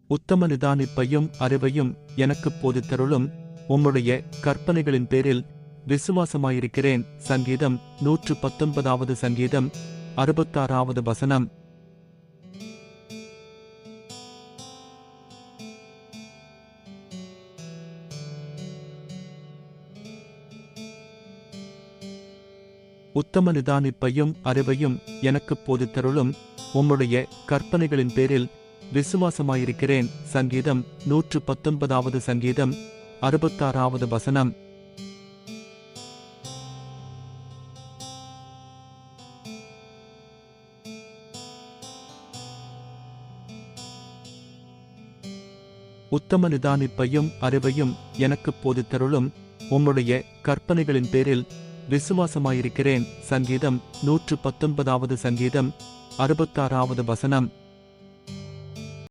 உத்தம நிதானிப்பையும் அறிவையும் எனக்குப் போதித்தருளும். உம்முடைய கற்பனைகளின் பேரில் விசுவாசமாயிருக்கிறேன். சங்கீதம் 119 சங்கீதம் 66 வசனம். உத்தம நிதானிப்பையும் அறிவையும் எனக்குப் போதித்தருளும். உம்முடைய கற்பனைகளின் பேரில் விசுவாசமாயிருக்கிறேன். சங்கீதம் 119 சங்கீதம் 66 வசனம். உத்தம நிதானிப்பையும் அறிவையும் எனக்குப் போதித்தருளும். உம்முடைய கற்பனைகளின் பேரில் விசுவாசமாயிருக்கிறேன். சங்கீதம் 119 சங்கீதம் 66 வசனம்.